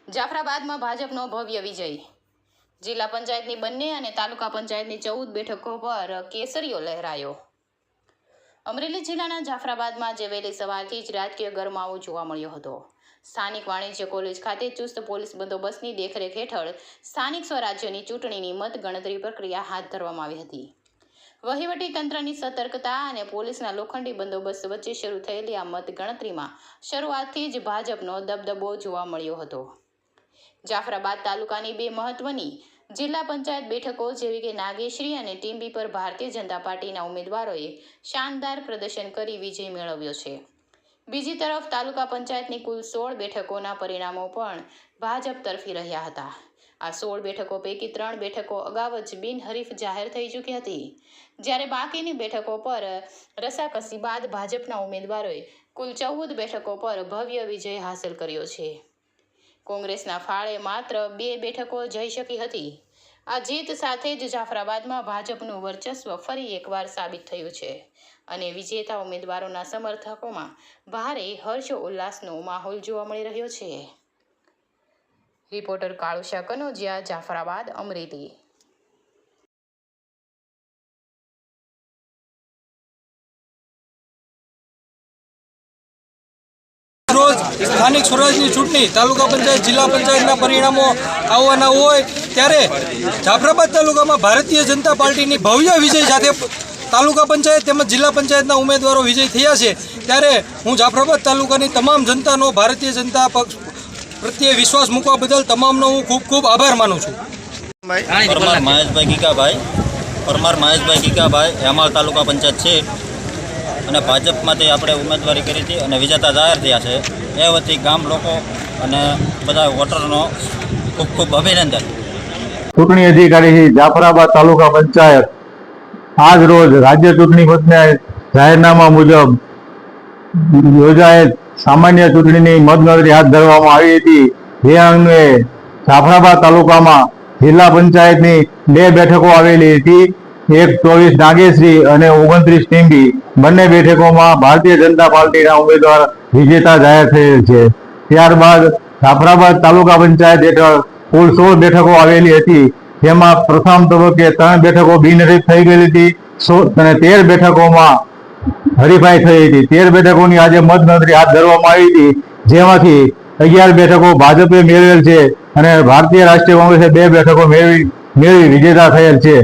જાફરાબાદમાં ભાજપનો ભવ્ય વિજય। જિલ્લા પંચાયતની બંને અને તાલુકા પંચાયતની 14 બેઠકો પર કેસરીઓ લહેરાયો। અમરેલી જિલ્લાના જાફરાબાદમાં આજે વહેલી સવારથી જ રાજકીય ગરમાવો જોવા મળ્યો હતો। સ્થાનિક વાણિજ્ય કોલેજ ખાતે ચુસ્ત પોલીસ બંદોબસ્તની દેખરેખ હેઠળ સ્થાનિક સ્વરાજ્યની ચૂંટણીની મતગણતરી પ્રક્રિયા હાથ ધરવામાં આવી હતી। વહીવટી તંત્રની સતર્કતા અને પોલીસના લોખંડી બંદોબસ્ત વચ્ચે શરૂ થયેલી આ મતગણતરીમાં શરૂઆતથી જ ભાજપનો દબદબો જોવા મળ્યો હતો। જાફરાબાદ તાલુકાની બે મહત્વની જિલ્લા પંચાયત બેઠકો જેવી કે નાગેશ્રી અને ટીંબી પર ભારતીય જનતા પાર્ટીના ઉમેદવારોએ શાનદાર પ્રદર્શન કરી વિજય મેળવ્યો છે। બીજી તરફ તાલુકા પંચાયતની કુલ 16 બેઠકોના પરિણામો પણ ભાજપ તરફી રહ્યા હતા। આ 16 બેઠકો પૈકી 3 બેઠકો અગાઉ જ બિનહરીફ જાહેર થઈ ચૂકી હતી, જ્યારે બાકીની બેઠકો પર રસાકસી બાદ ભાજપના ઉમેદવારોએ કુલ 14 બેઠકો પર ભવ્ય વિજય હાંસલ કર્યો છે। કોંગ્રેસના ફાળે માત્ર 2 બેઠકો જઈ શકી હતી। આ જીત સાથે જ જાફરાબાદમાં ભાજપનું વર્ચસ્વ ફરી એકવાર સાબિત થયું છે અને વિજેતા ઉમેદવારોના સમર્થકોમાં ભારે હર્ષ ઉલ્લાસનો માહોલ જોવા મળી રહ્યો છે। રિપોર્ટર કાળુશા કનોજિયા, જાફરાબાદ, અમરેલી। રોજ સ્થાનિક સ્વરાજની ચૂંટણી તાલુકા પંચાયત જિલ્લા પંચાયતના પરિણામો આવવાના હોય ત્યારે જાફરાબાદ તાલુકામાં ભારતીય જનતા પાર્ટીની ભવ્ય વિજય સાથે તાલુકા પંચાયત તેમજ જિલ્લા પંચાયતના ઉમેદવારો વિજય થયા છે। ત્યારે હું જાફરાબાદ તાલુકાની તમામ જનતાનો ભારતીય જનતા પક્ષ પ્રત્યે વિશ્વાસ મૂકવા બદલ તમામનો હું ખૂબ ખૂબ આભાર માનું છું। પરમાર મહેશભાઈ ગીગાભાઈ હેમાળ તાલુકા પંચાયત છે અને ભાજપમાંથી આપણે ઉમેદવારી કરી હતી અને વિજેતા જાહેર થયા છે। એ વતી ગામ લોકો અને બધા વોટરનો ખૂબ ખૂબ અભિનંદન। ચૂંટણી અધિકારી જાફરાબાદ તાલુકા પંચાયત આજ રોજ રાજ્ય ચૂંટણી પંચના જાહેરનામા મુજબ યોજાયેલ સામાન્ય ચૂંટણીની મતગણતરી હાથ ધરવામાં આવી હતી। જે અંગે જાફરાબાદ તાલુકામાં જિલ્લા પંચાયતની 2 બેઠકો આવેલી હતી। એક 24 નાગેશ્રી અને 29 ટીંબી બંને બેઠકોમાં ભારતીય જનતા પાર્ટીના ઉમેદવાર વિજેતા જાહેર થયેલ છે। ત્યારબાદ જાફરાબાદ તાલુકા પંચાયત હેઠળ કુલ 16 બેઠકો આવેલી હતી, જેમાં પ્રથમ તબક્કે 3 બેઠકો બિનહરીફ થઈ ગયેલી હતી અને 13 બેઠકોમાં હરીફાઈ થઈ હતી। 13 બેઠકોની આજે મતગણતરી હાથ ધરવામાં આવી હતી, જેમાંથી 11 બેઠકો ભાજપે મેળવેલ છે અને ભારતીય રાષ્ટ્રીય કોંગ્રેસે 2 બેઠકો મેળવી વિજેતા થયેલ છે।